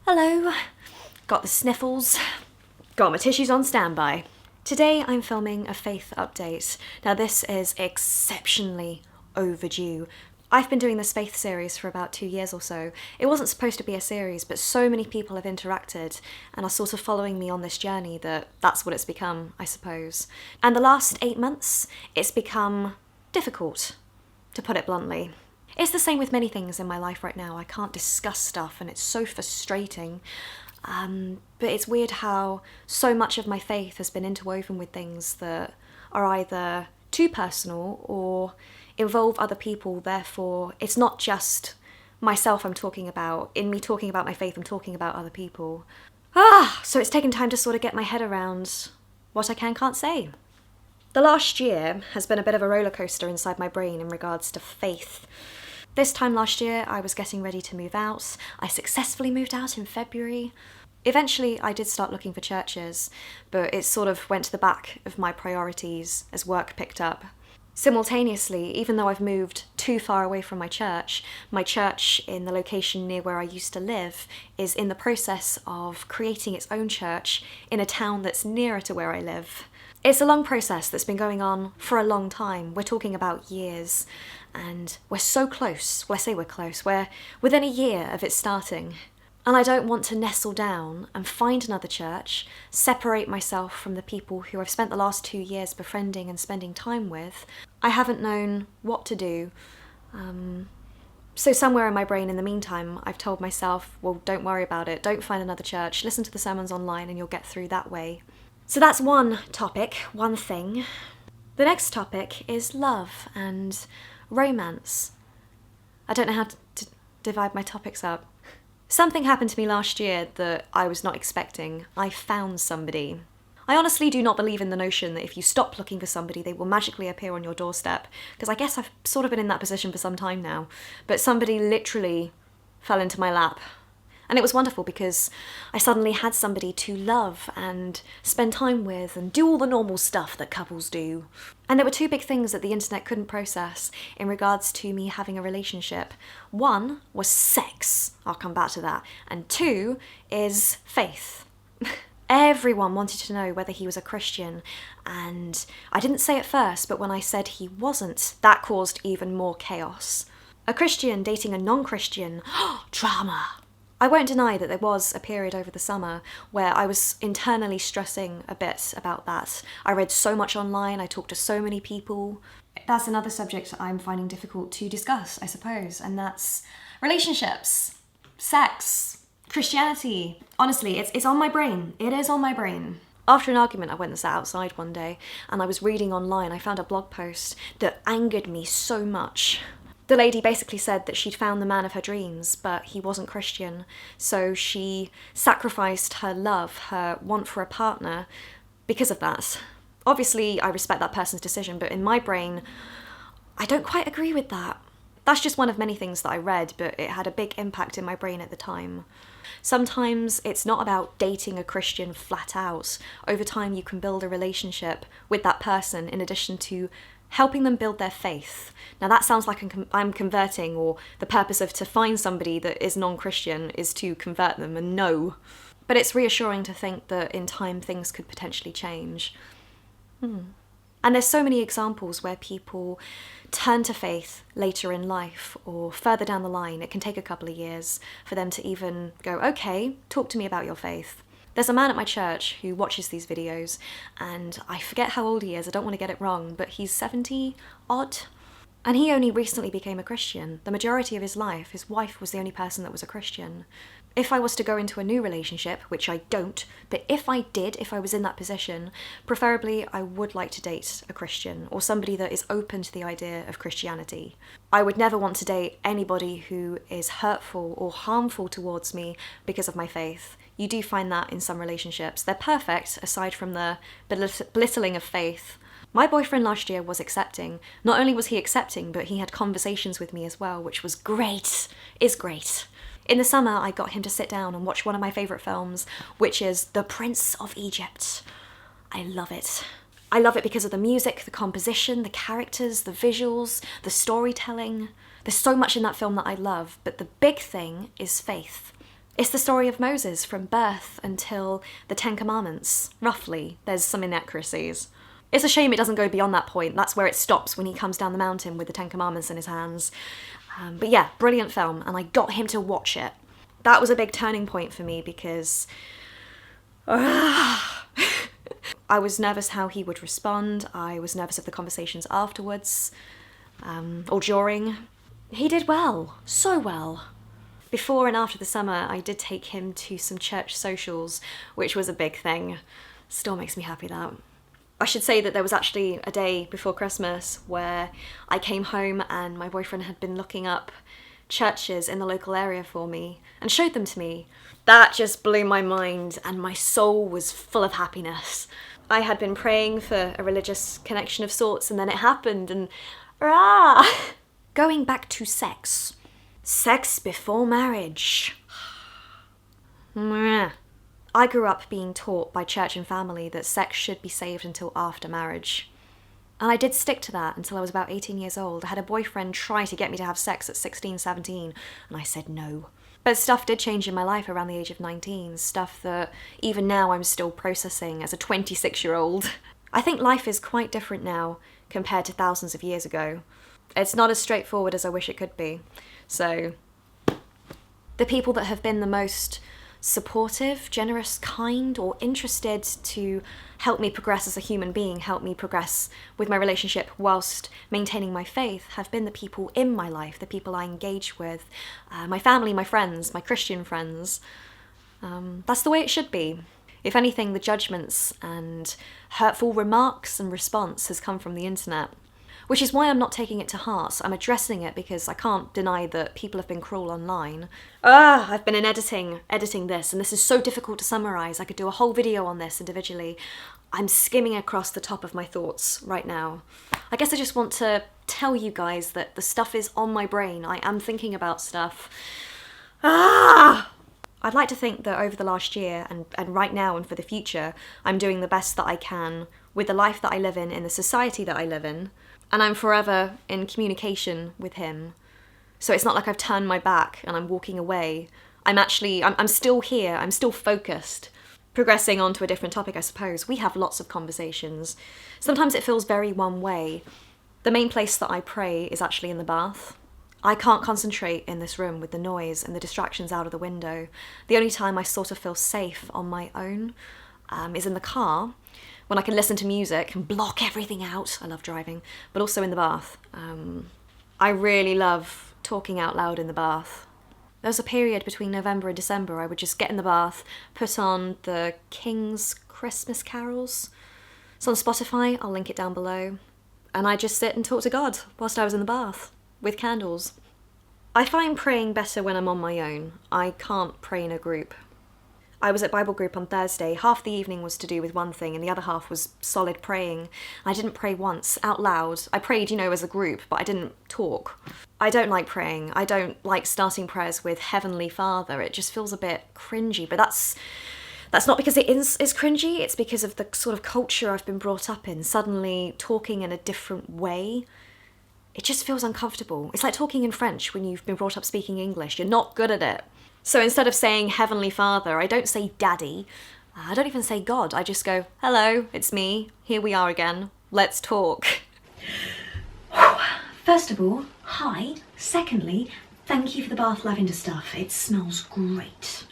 Hello, got the sniffles, got my tissues on standby. Today I'm filming a faith update. Now this is exceptionally overdue. I've been doing this faith series for about 2 years or so. It wasn't supposed to be a series, but so many people have interacted and are sort of following me on this journey that that's what it's become, I suppose. And the last 8 months, it's become difficult, to put it bluntly. It's the same with many things in my life right now. I can't discuss stuff and it's so frustrating. But it's weird how so much of my faith has been interwoven with things that are either too personal or involve other people. Therefore, it's not just myself I'm talking about. In me talking about my faith, I'm talking about other people. So it's taken time to sort of get my head around what I can't say. The last year has been a bit of a roller coaster inside my brain in regards to faith. This time last year, I was getting ready to move out. I successfully moved out in February. Eventually, I did start looking for churches, but it sort of went to the back of my priorities as work picked up. Simultaneously, even though I've moved too far away from my church in the location near where I used to live is in the process of creating its own church in a town that's nearer to where I live. It's a long process that's been going on for a long time. We're talking about years, and we're so close. Well, I say we're close. We're within a year of it starting. And I don't want to nestle down and find another church, separate myself from the people who I've spent the last 2 years befriending and spending time with. I haven't known what to do. So somewhere in my brain in the meantime, I've told myself, well, don't worry about it. Don't find another church. Listen to the sermons online and you'll get through that way. So that's one topic, one thing. The next topic is love and romance. I don't know how to divide my topics up. Something happened to me last year that I was not expecting. I found somebody. I honestly do not believe in the notion that if you stop looking for somebody, they will magically appear on your doorstep, because I guess I've sort of been in that position for some time now. But somebody literally fell into my lap. And it was wonderful because I suddenly had somebody to love and spend time with and do all the normal stuff that couples do. And there were two big things that the internet couldn't process in regards to me having a relationship. One was sex, I'll come back to that, and two is faith. Everyone wanted to know whether he was a Christian, and I didn't say it first, but when I said he wasn't, that caused even more chaos. A Christian dating a non-Christian, drama. I won't deny that there was a period over the summer where I was internally stressing a bit about that. I read so much online, I talked to so many people. That's another subject I'm finding difficult to discuss, I suppose, and that's relationships, sex, Christianity. Honestly, it's on my brain. It is on my brain. After an argument, I went and sat outside one day and I was reading online. I found a blog post that angered me so much. The lady basically said that she'd found the man of her dreams, but he wasn't Christian, so she sacrificed her love, her want for a partner, because of that. Obviously, I respect that person's decision, but in my brain, I don't quite agree with that. That's just one of many things that I read, but it had a big impact in my brain at the time. Sometimes it's not about dating a Christian flat out. Over time, you can build a relationship with that person in addition to helping them build their faith. Now that sounds like I'm converting, or the purpose of to find somebody that is non-Christian is to convert them, and no. But it's reassuring to think that in time things could potentially change. And there's so many examples where people turn to faith later in life or further down the line. It can take a couple of years for them to even go, okay, talk to me about your faith. There's a man at my church who watches these videos, and I forget how old he is, I don't want to get it wrong, but he's 70 odd. And he only recently became a Christian. The majority of his life, his wife was the only person that was a Christian. If I was to go into a new relationship, which I don't, but if I did, if I was in that position, preferably I would like to date a Christian or somebody that is open to the idea of Christianity. I would never want to date anybody who is hurtful or harmful towards me because of my faith. You do find that in some relationships. They're perfect, aside from the belittling of faith. My boyfriend last year was accepting. Not only was he accepting, but he had conversations with me as well, which was great, is great. In the summer, I got him to sit down and watch one of my favourite films, which is The Prince of Egypt. I love it. I love it because of the music, the composition, the characters, the visuals, the storytelling. There's so much in that film that I love, but the big thing is faith. It's the story of Moses from birth until the Ten Commandments, roughly. There's some inaccuracies. It's a shame it doesn't go beyond that point. That's where it stops when he comes down the mountain with the Ten Commandments in his hands. But yeah, brilliant film, and I got him to watch it. That was a big turning point for me because I was nervous how he would respond. I was nervous of the conversations afterwards or during. He did well, so well. Before and after the summer, I did take him to some church socials, which was a big thing. Still makes me happy, that. I should say that there was actually a day before Christmas where I came home and my boyfriend had been looking up churches in the local area for me and showed them to me. That just blew my mind and my soul was full of happiness. I had been praying for a religious connection of sorts and then it happened and Going back to sex. Sex before marriage. I grew up being taught by church and family that sex should be saved until after marriage. And I did stick to that until I was about 18 years old. I had a boyfriend try to get me to have sex at 16, 17, and I said no. But stuff did change in my life around the age of 19, stuff that even now I'm still processing as a 26-year-old. I think life is quite different now compared to thousands of years ago. It's not as straightforward as I wish it could be. So, the people that have been the most supportive, generous, kind, or interested to help me progress as a human being, help me progress with my relationship whilst maintaining my faith, have been the people in my life, the people I engage with, my family, my friends, my Christian friends. That's the way it should be. If anything, the judgments and hurtful remarks and response has come from the internet. Which is why I'm not taking it to heart. I'm addressing it because I can't deny that people have been cruel online. I've been in editing this, and this is so difficult to summarise. I could do a whole video on this individually. I'm skimming across the top of my thoughts right now. I guess I just want to tell you guys that the stuff is on my brain. I am thinking about stuff. I'd like to think that over the last year, and right now and for the future, I'm doing the best that I can with the life that I live in the society that I live in. And I'm forever in communication with him. So it's not like I've turned my back and I'm walking away. I'm still here, I'm still focused. Progressing on to a different topic, I suppose. We have lots of conversations. Sometimes it feels very one way. The main place that I pray is actually in the bath. I can't concentrate in this room with the noise and the distractions out of the window. The only time I sort of feel safe on my own is in the car, when I can listen to music and block everything out. I love driving, but also in the bath. I really love talking out loud in the bath. There was a period between November and December I would just get in the bath, put on the King's Christmas carols. It's on Spotify, I'll link it down below. And I just sit and talk to God whilst I was in the bath, with candles. I find praying better when I'm on my own. I can't pray in a group. I was at Bible group on Thursday. Half the evening was to do with one thing and the other half was solid praying. I didn't pray once, out loud. I prayed, as a group, but I didn't talk. I don't like praying. I don't like starting prayers with Heavenly Father. It just feels a bit cringy, but that's not because it is cringy, it's because of the sort of culture I've been brought up in. Suddenly talking in a different way, it just feels uncomfortable. It's like talking in French when you've been brought up speaking English. You're not good at it. So instead of saying Heavenly Father, I don't say Daddy. I don't even say God. I just go, hello, it's me. Here we are again. Let's talk. First of all, hi. Secondly, thank you for the bath lavender stuff. It smells great.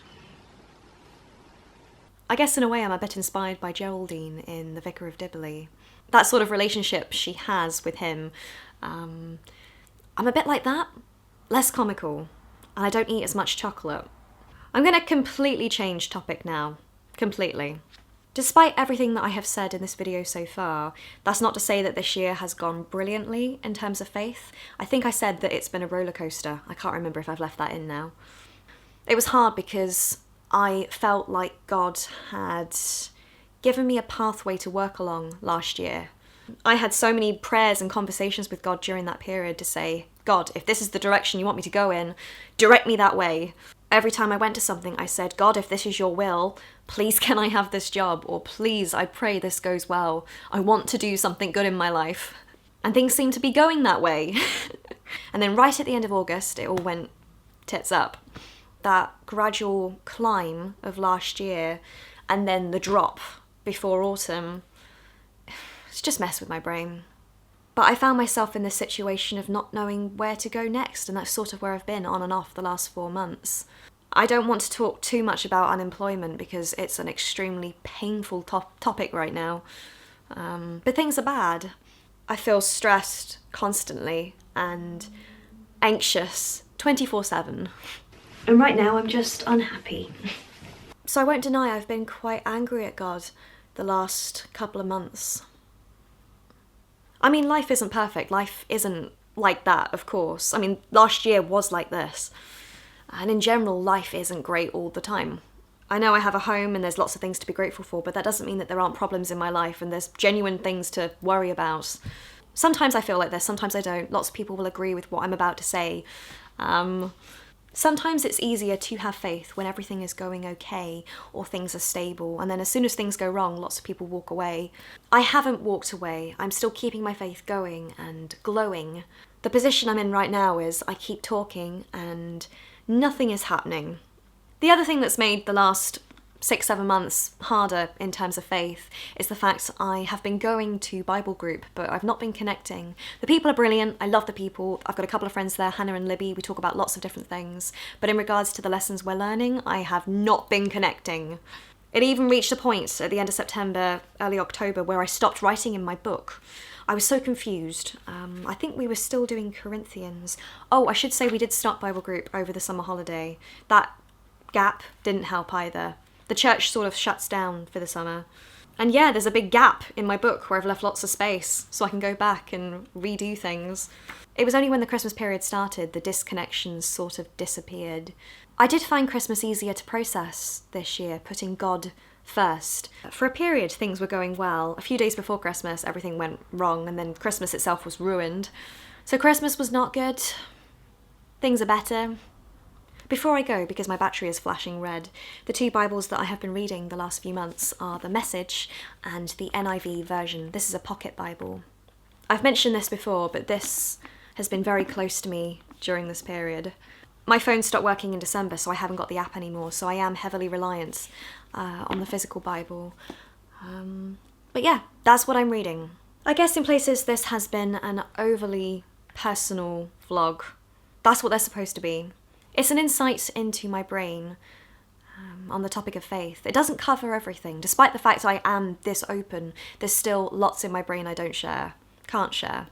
I guess in a way I'm a bit inspired by Geraldine in The Vicar of Dibley. That sort of relationship she has with him. I'm a bit like that. Less comical. And I don't eat as much chocolate. I'm going to completely change topic now. Completely. Despite everything that I have said in this video so far, that's not to say that this year has gone brilliantly in terms of faith. I think I said that it's been a roller coaster. I can't remember if I've left that in now. It was hard because I felt like God had given me a pathway to work along last year. I had so many prayers and conversations with God during that period to say, God, if this is the direction you want me to go in, direct me that way. Every time I went to something, I said, God, if this is your will, please can I have this job? Or please, I pray this goes well. I want to do something good in my life. And things seem to be going that way. And then right at the end of August, it all went tits up. that gradual climb of last year and then the drop before autumn, it's just messed with my brain. But I found myself in this situation of not knowing where to go next, and that's sort of where I've been on and off the last 4 months. I don't want to talk too much about unemployment because it's an extremely painful topic right now. But things are bad. I feel stressed constantly and anxious 24/7. And right now I'm just unhappy. So I won't deny I've been quite angry at God the last couple of months. I mean, life isn't perfect. Life isn't like that, of course. I mean, last year was like this. And in general, life isn't great all the time. I know I have a home and there's lots of things to be grateful for, but that doesn't mean that there aren't problems in my life and there's genuine things to worry about. Sometimes I feel like this, sometimes I don't. Lots of people will agree with what I'm about to say. Sometimes it's easier to have faith when everything is going okay or things are stable, and then as soon as things go wrong, lots of people walk away. I haven't walked away. I'm still keeping my faith going and glowing. The position I'm in right now is I keep talking and nothing is happening. The other thing that's made the last 6-7 months harder in terms of faith is the fact I have been going to Bible group, but I've not been connecting. The people are brilliant. I love the people. I've got a couple of friends there, Hannah and Libby. We talk about lots of different things. But in regards to the lessons we're learning, I have not been connecting. It even reached a point at the end of September, early October, where I stopped writing in my book. I was so confused. I think we were still doing Corinthians. Oh, I should say we did start Bible group over the summer holiday. That gap didn't help either. The church sort of shuts down for the summer. And yeah, there's a big gap in my book where I've left lots of space so I can go back and redo things. It was only when the Christmas period started the disconnections sort of disappeared. I did find Christmas easier to process this year, putting God first. For a period, things were going well. A few days before Christmas, everything went wrong, and then Christmas itself was ruined. So Christmas was not good. Things are better. Before I go, because my battery is flashing red, the 2 Bibles that I have been reading the last few months are the Message and the NIV version. This is a pocket Bible. I've mentioned this before, but this has been very close to me during this period. My phone stopped working in December, so I haven't got the app anymore, so I am heavily reliant on the physical Bible. But yeah, that's what I'm reading. I guess in places this has been an overly personal vlog. That's what they're supposed to be. It's an insight into my brain on the topic of faith. It doesn't cover everything. Despite the fact I am this open, there's still lots in my brain I don't share, can't share,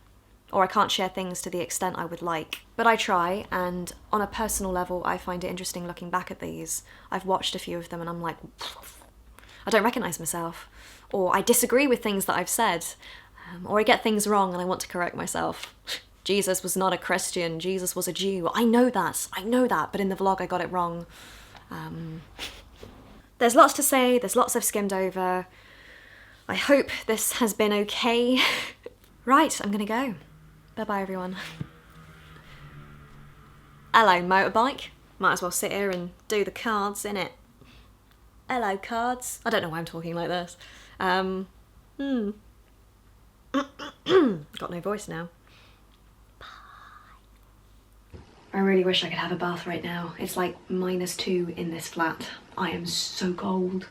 or I can't share things to the extent I would like. But I try, and on a personal level, I find it interesting looking back at these. I've watched a few of them and I'm like, I don't recognise myself, or I disagree with things that I've said, or I get things wrong and I want to correct myself. Jesus was not a Christian, Jesus was a Jew. I know that, but in the vlog I got it wrong. There's lots to say, there's lots I've skimmed over. I hope this has been okay. Right, I'm gonna go. Bye-bye, everyone. Hello, motorbike. Might as well sit here and do the cards, innit? Hello, cards. I don't know why I'm talking like this. Got no voice now. I really wish I could have a bath right now. It's like -2 in this flat. I am so cold.